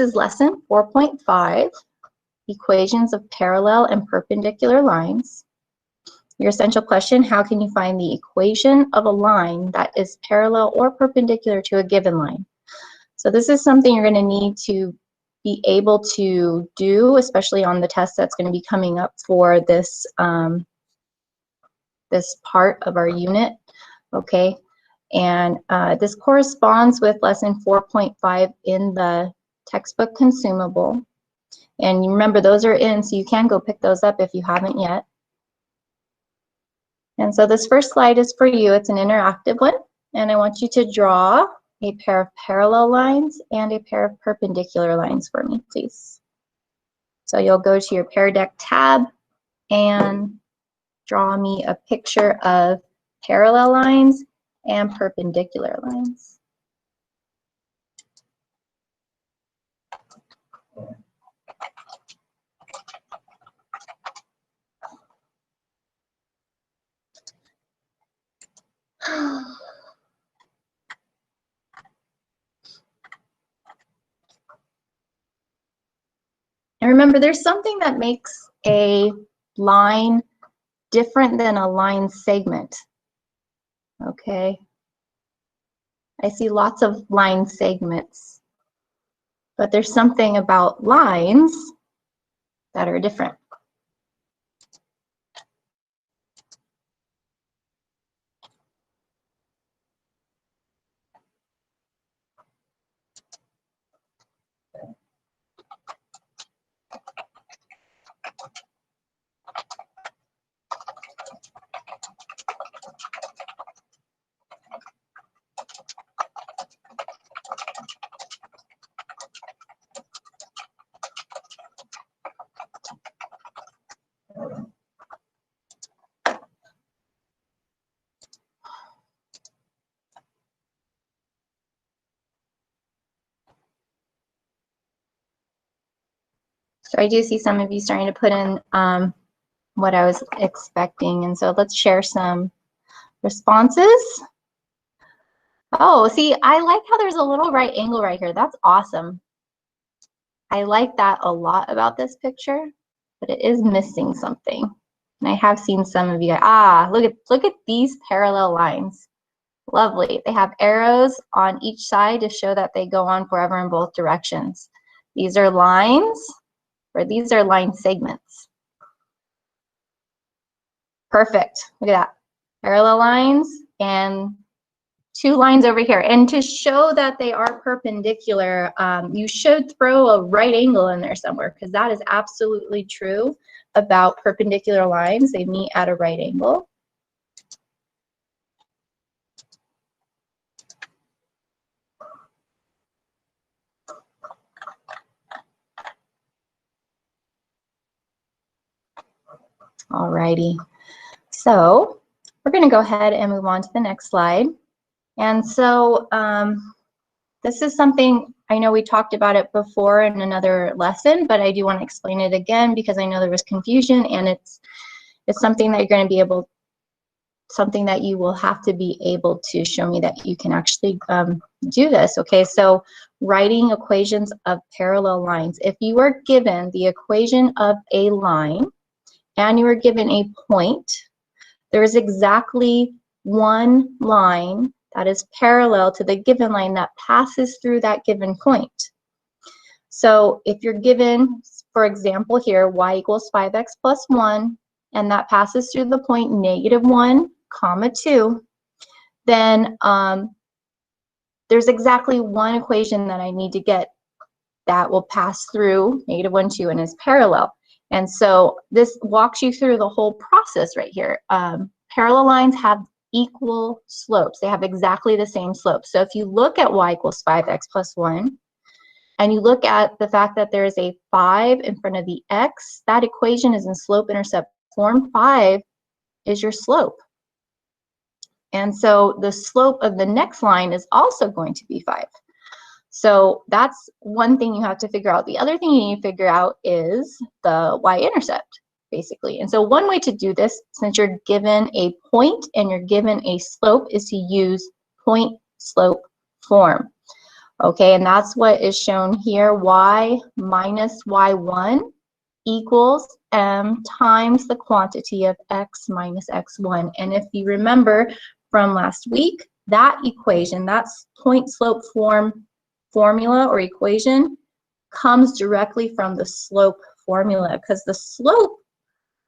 is lesson 4.5, equations of parallel and perpendicular lines. Your essential question, how can you find the equation of a line that is parallel or perpendicular to a given line? So this is something you're going to need to be able to do, especially on the test that's going to be coming up for this, this part of our unit, okay? And this corresponds with lesson 4.5 in the textbook consumable. And you remember those are in, so you can go pick those up if you haven't yet. And so this first slide is for you. It's an interactive one. And I want you to draw a pair of parallel lines and a pair of perpendicular lines for me, please. So you'll go to your Pear Deck tab and draw me a picture of parallel lines and perpendicular lines. And remember, there's something that makes a line different than a line segment. Okay. I see lots of line segments, but there's something about lines that are different. So I do see some of you starting to put in what I was expecting. And so let's share some responses. Oh, see, I like how there's a little right angle right here. That's awesome. I like that a lot about this picture, but it is missing something. And I have seen some of you, look at these parallel lines. Lovely. They have arrows on each side to show that they go on forever in both directions. These are lines, or these are line segments. Perfect. Look at that. Parallel lines and two lines over here. And to show that they are perpendicular, you should throw a right angle in there somewhere, because that is absolutely true about perpendicular lines. They meet at a right angle. Alrighty. So we're going to go ahead and move on to the next slide. And so this is something, I know we talked about it before in another lesson, but I do want to explain it again because I know there was confusion, and it's something that you're going to be able, something that you will have to be able to show me that you can actually do this. Okay, so writing equations of parallel lines. If you are given the equation of a line and you are given a point, there is exactly one line that is parallel to the given line that passes through that given point. So if you're given, for example here, y equals 5x plus 1, and that passes through the point -1, 2, then there's exactly one equation that I need to get that will pass through -1, 2, and is parallel. And so this walks you through the whole process right here. Parallel lines have equal slopes. They have exactly the same slope. So if you look at y equals 5x plus 1, and you look at the fact that there is a 5 in front of the x, that equation is in slope-intercept form. 5 is your slope. And so the slope of the next line is also going to be 5. So that's one thing you have to figure out. The other thing you need to figure out is the y-intercept, basically. And so one way to do this, since you're given a point and you're given a slope, is to use point-slope form. Okay, and that's what is shown here. Y minus y1 equals m times the quantity of x minus x1. And if you remember from last week, that equation, that point slope formula or equation comes directly from the slope formula, because the slope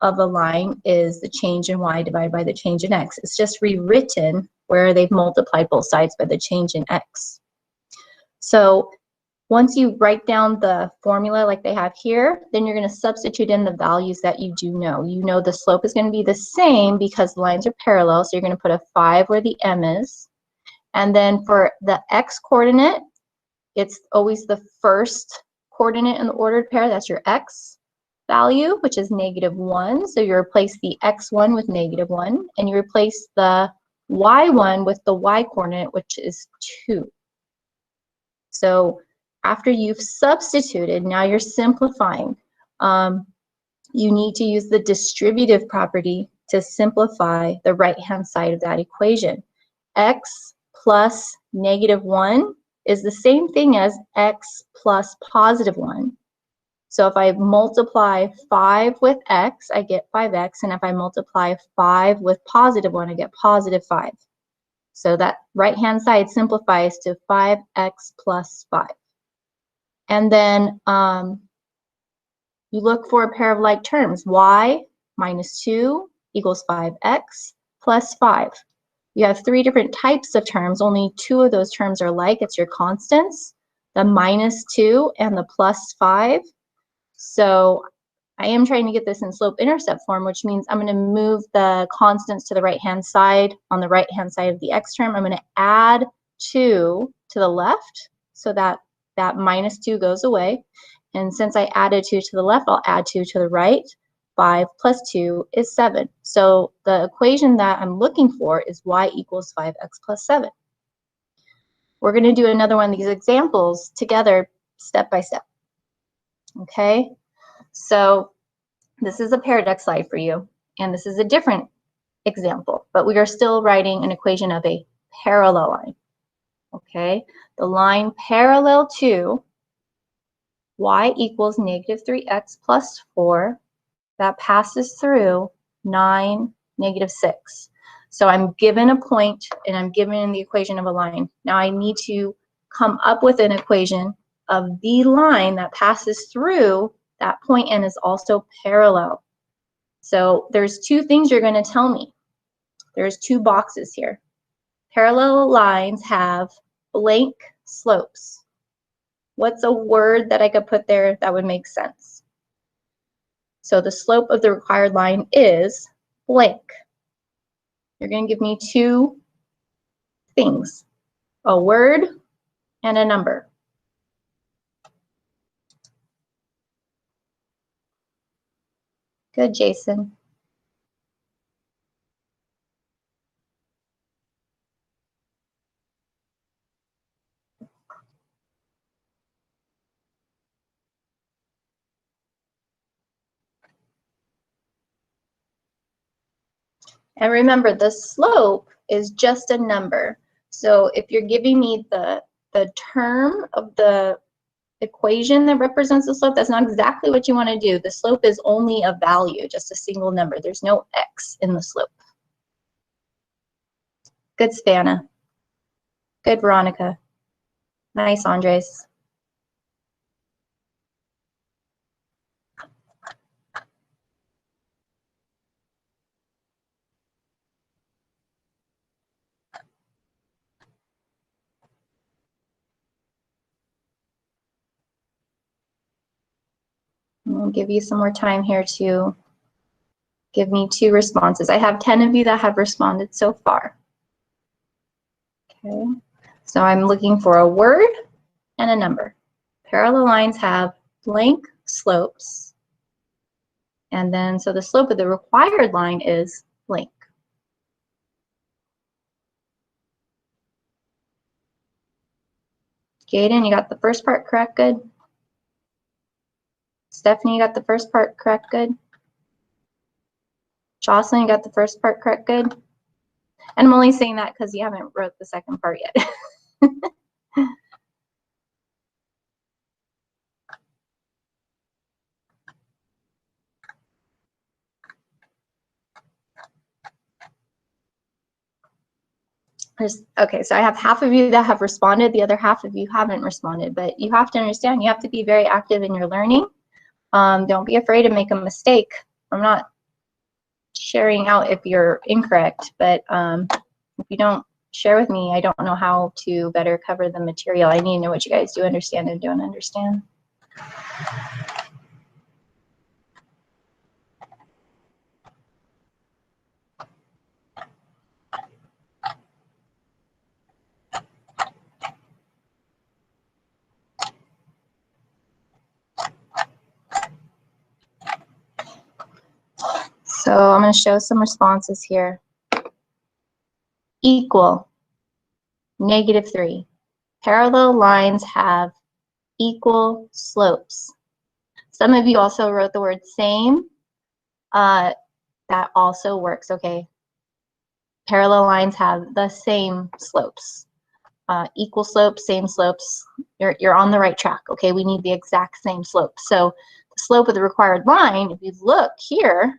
of a line is the change in y divided by the change in x. It's just rewritten where they've multiplied both sides by the change in x. So once you write down the formula like they have here, then you're going to substitute in the values that you do know. You know the slope is going to be the same because the lines are parallel, so you're going to put a 5 where the m is. And then for the x coordinate, it's always the first coordinate in the ordered pair. That's your x value, which is -1. So you replace the x1 with -1, and you replace the y1 with the y coordinate, which is 2. So after you've substituted, now you're simplifying. You need to use the distributive property to simplify the right-hand side of that equation. X plus -1 is the same thing as x plus +1. So if I multiply 5 with x, I get 5x, and if I multiply 5 with +1, I get +5. So that right-hand side simplifies to 5x plus 5. And then you look for a pair of like terms. Y minus 2 equals 5x plus 5. You have 3 different types of terms. Only 2 of those terms are like. It's your constants, the -2 and the +5. So I am trying to get this in slope-intercept form, which means I'm going to move the constants to the right-hand side. On the right-hand side of the x term, I'm going to add 2 to the left so that that -2 goes away. And since I added 2 to the left, I'll add 2 to the right. 5 plus 2 is 7. So the equation that I'm looking for is y equals 5x plus 7. We're going to do another one of these examples together, step by step. Okay, so this is a paradox slide for you, and this is a different example, but we are still writing an equation of a parallel line. Okay, the line parallel to y equals -3x plus 4 that passes through 9, -6. So I'm given a point and I'm given the equation of a line. Now I need to come up with an equation of the line that passes through that point and is also parallel. So there's 2 things you're going to tell me. There's 2 boxes here. Parallel lines have blank slopes. What's a word that I could put there that would make sense? So the slope of the required line is blank. You're going to give me 2 things, a word and a number. Good, Jason. And remember, the slope is just a number. So if you're giving me the term of the equation that represents the slope, that's not exactly what you want to do. The slope is only a value, just a single number. There's no x in the slope. Good, Savannah. Good, Veronica. Nice, Andres. I'll give you some more time here to give me 2 responses. I have 10 of you that have responded so far. Okay, so I'm looking for a word and a number. Parallel lines have blank slopes. And then, so the slope of the required line is blank. Jaden, you got the first part correct? Good. Stephanie, you got the first part correct? Good. Jocelyn, you got the first part correct? Good. And I'm only saying that because you haven't wrote the second part yet. Okay, so I have half of you that have responded, the other half of you haven't responded, but you have to understand, you have to be very active in your learning. Don't be afraid to make a mistake. I'm not sharing out if you're incorrect, but if you don't share with me, I don't know how to better cover the material. I need to know what you guys do understand and don't understand. So I'm going to show some responses here. Equal, -3. Parallel lines have equal slopes. Some of you also wrote the word same. That also works, okay? Parallel lines have the same slopes. Equal slopes, same slopes. You're on the right track, okay? We need the exact same slope. So the slope of the required line, if you look here,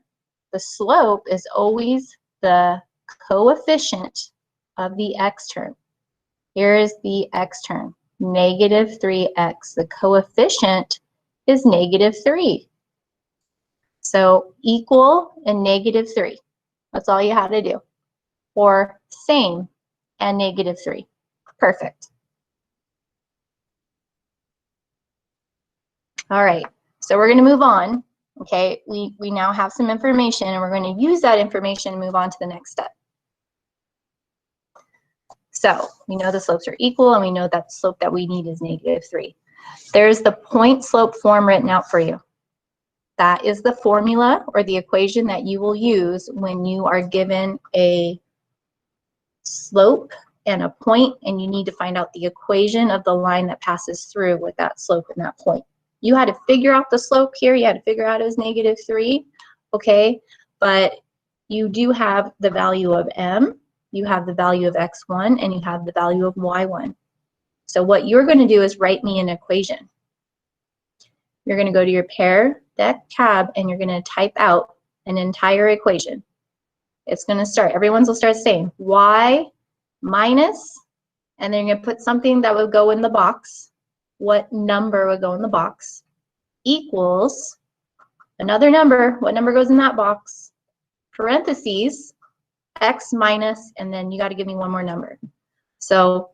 the slope is always the coefficient of the x term. Here is the x term, -3x. The coefficient is -3. So equal and -3. That's all you had to do. Or same and -3. Perfect. All right, so we're going to move on. Okay, we now have some information and we're going to use that information and move on to the next step. So we know the slopes are equal and we know that the slope that we need is -3. There's the point slope form written out for you. That is the formula or the equation that you will use when you are given a slope and a point and you need to find out the equation of the line that passes through with that slope and that point. You had to figure out the slope here. You had to figure out it was -3, okay? But you do have the value of m, you have the value of x1, and you have the value of y1. So what you're going to do is write me an equation. You're going to go to your pair deck tab and you're going to type out an entire equation. It's going to start, everyone's will start saying y minus, and then you're going to put something that would go in the box. What number would go in the box? Equals another number. What number goes in that box? Parentheses, x minus, and then you got to give me one more number. So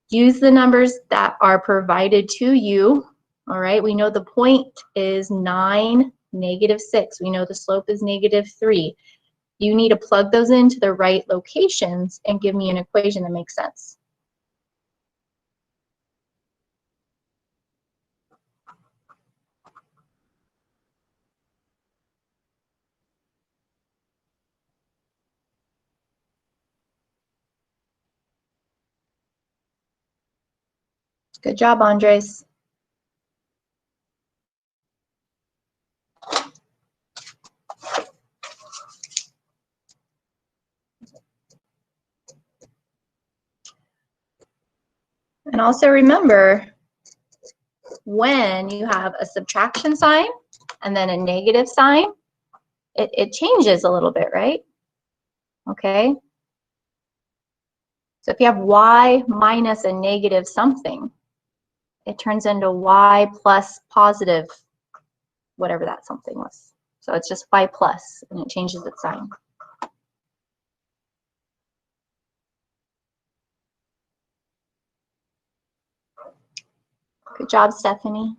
use the numbers that are provided to you. All right, we know the point is 9, -6. We know the slope is -3. You need to plug those into the right locations and give me an equation that makes sense. Good job, Andres. And also remember, when you have a subtraction sign and then a negative sign, it changes a little bit, right? Okay. So if you have y minus a negative something, it turns into y plus positive, whatever that something was. So it's just y plus, and it changes its sign. Good job, Stephanie.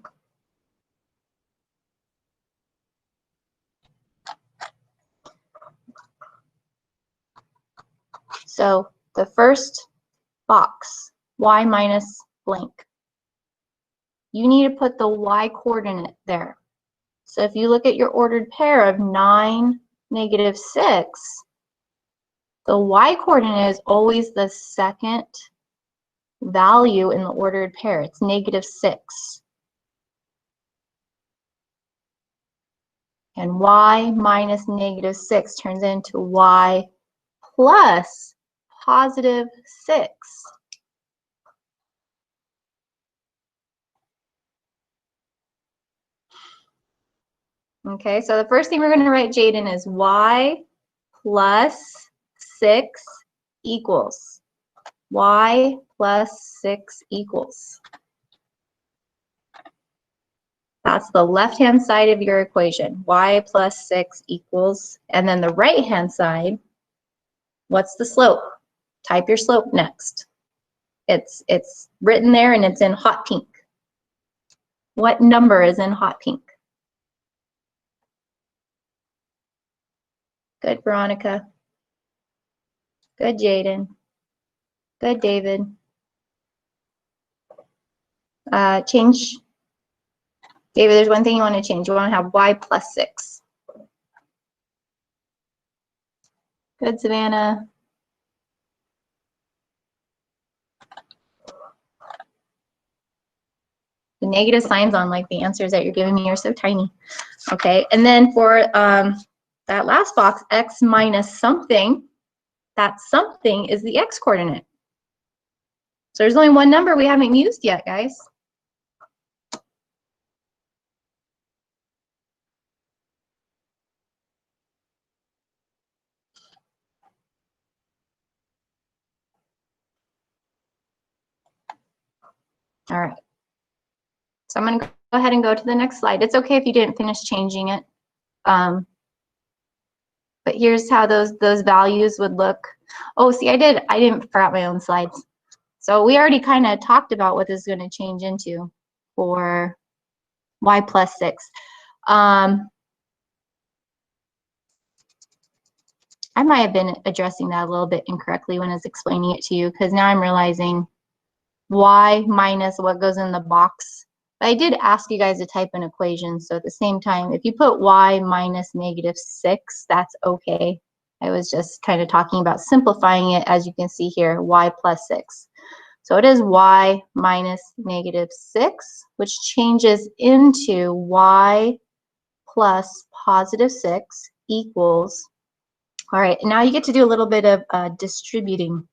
So the first box, y minus blank. You need to put the y coordinate there. So if you look at your ordered pair of 9, -6, the y coordinate is always the second value in the ordered pair. It's -6. And y minus -6 turns into y plus +6. Okay, so the first thing we're going to write, Jaden, is y plus 6 equals. y plus 6 equals. That's the left-hand side of your equation. Y plus 6 equals, and then the right-hand side, what's the slope? Type your slope next. It's written there and it's in hot pink. What number is in hot pink? Good, Veronica. Good, Jaden. Good, David. Change. David, there's one thing you want to change. You want to have y plus 6. Good, Savannah. The negative signs on like the answers that you're giving me are so tiny. Okay, and then for that last box, x minus something, that something is the x coordinate. So there's only one number we haven't used yet, guys. All right. So I'm going to go ahead and go to the next slide. It's okay if you didn't finish changing it. But here's how those values would look. Oh, see, I didn't forgot my own slides. So we already kind of talked about what this is going to change into for y plus 6. I might have been addressing that a little bit incorrectly when I was explaining it to you, because now I'm realizing y minus what goes in the box. But I did ask you guys to type an equation, so at the same time, if you put y minus -6, that's okay. I was just kind of talking about simplifying it, as you can see here, y plus 6. So it is y minus -6, which changes into y plus +6 equals. All right, now you get to do a little bit of distributing.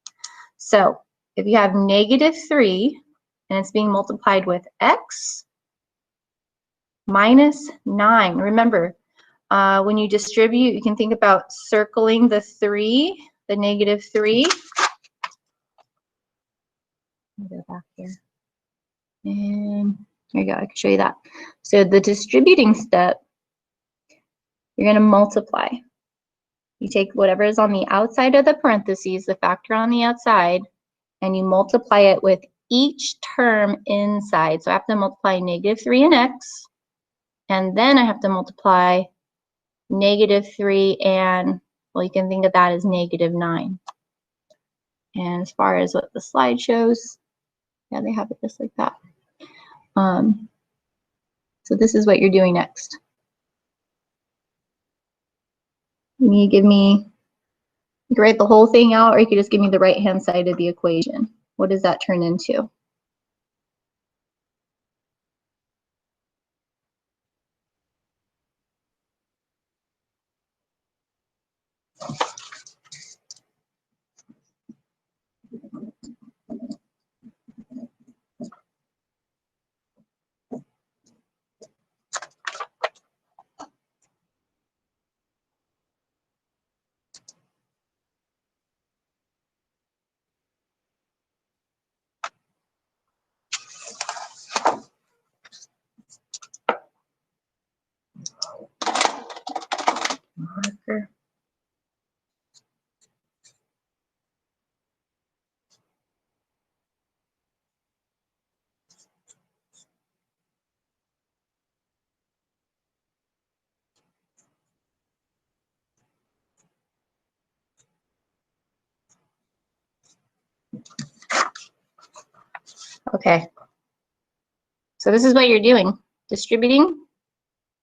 So if you have -3 and it's being multiplied with x minus 9, remember, when you distribute, you can think about circling the 3, the -3. Let me go back here. And there you go, I can show you that. So the distributing step, you're going to multiply. You take whatever is on the outside of the parentheses, the factor on the outside, and you multiply it with each term inside. So I have to multiply -3 and x, and then I have to multiply -3 and, well, you can think of that as -9. And as far as what the slide shows, yeah, they have it just like that. So this is what you're doing next. You can give me, you can write the whole thing out, or you could just give me the right-hand side of the equation. What does that turn into? Marker. Okay. So this is what you're doing. Distributing.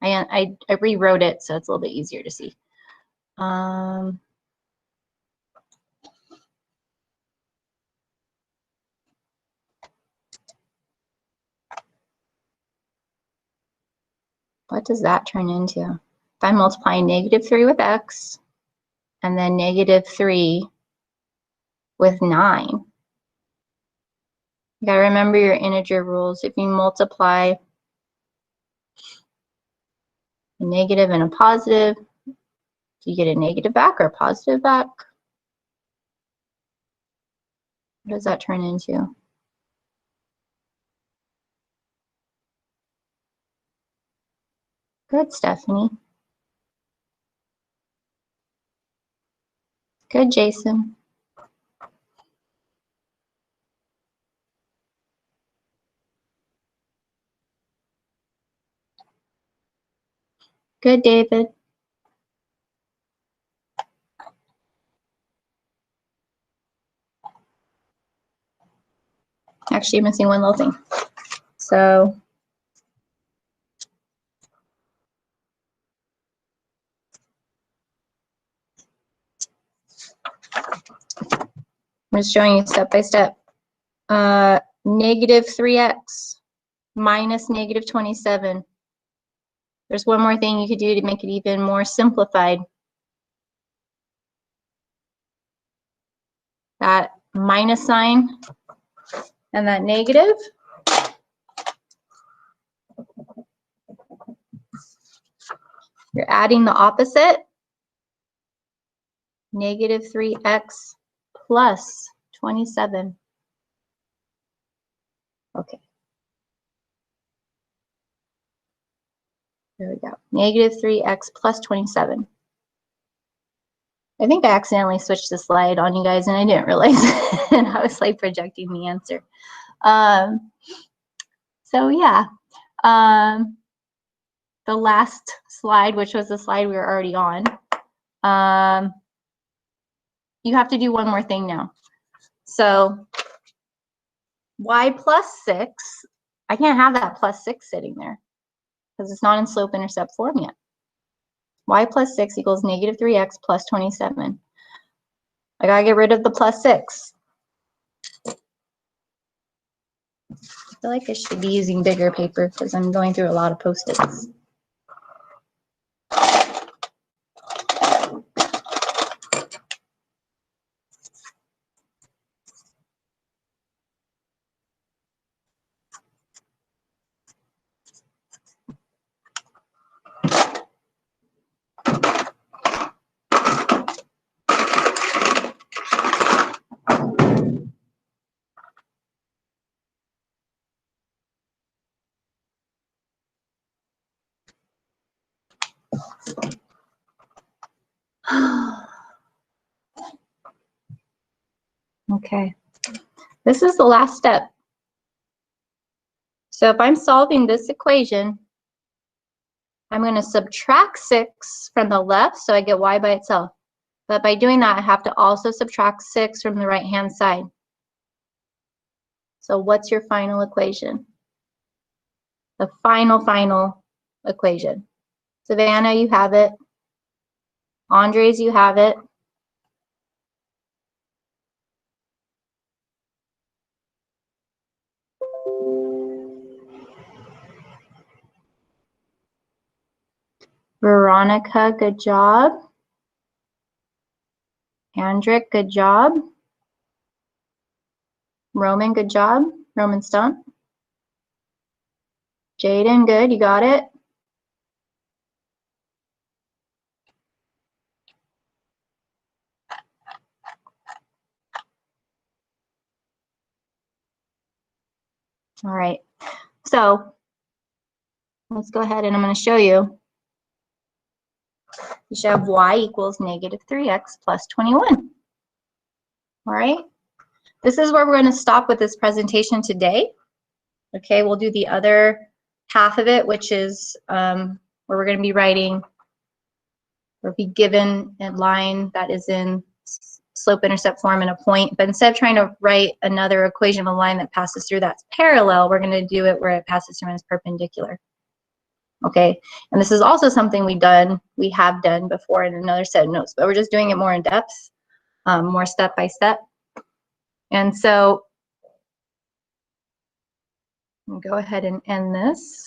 I rewrote it so it's a little bit easier to see. What does that turn into? If I'm multiplying -3 with x and then -3 with 9. You gotta remember your integer rules. If you multiply a negative and a positive, do you get a negative back or a positive back? What does that turn into? Good, Stephanie. Good, Jason. Good, David. Actually, you're missing one little thing. So I'm just showing you step by step. Negative 3x minus negative 27. There's one more thing you could do to make it even more simplified. That minus sign and that negative. You're adding the opposite. Negative 3x plus 27. Okay. There we go. Negative 3x plus 27. I think I accidentally switched the slide on you guys and I didn't realize and I was like projecting the answer. So yeah, the last slide, which was the slide we were already on, you have to do one more thing now. So y plus 6, I can't have that plus 6 sitting there because it's not in slope-intercept form yet. Y plus 6 equals negative 3x plus 27. I gotta get rid of the plus 6. I feel like I should be using bigger paper because I'm going through a lot of Post-its. Okay, this is the last step. So if I'm solving this equation, I'm going to subtract 6 from the left, so I get y by itself. But by doing that, I have to also subtract 6 from the right-hand side. So what's your final equation? The final equation. Savannah, you have it. Andres, you have it. Veronica, good job. Hendrik, good job. Roman, good job. Roman Stump. Jaden, good, you got it. All right, so let's go ahead and I'm going to show you. You should have y equals negative 3x plus 21. All right, this is where we're going to stop with this presentation today. Okay, we'll do the other half of it, which is where we're going to be writing or be given a line that is in slope-intercept form and a point. But instead of trying to write another equation of a line that passes through that's parallel, we're going to do it where it passes through and is perpendicular. Okay, and this is also something we have done before in another set of notes, but we're just doing it more in depth, more step by step. And so I'll go ahead and end this.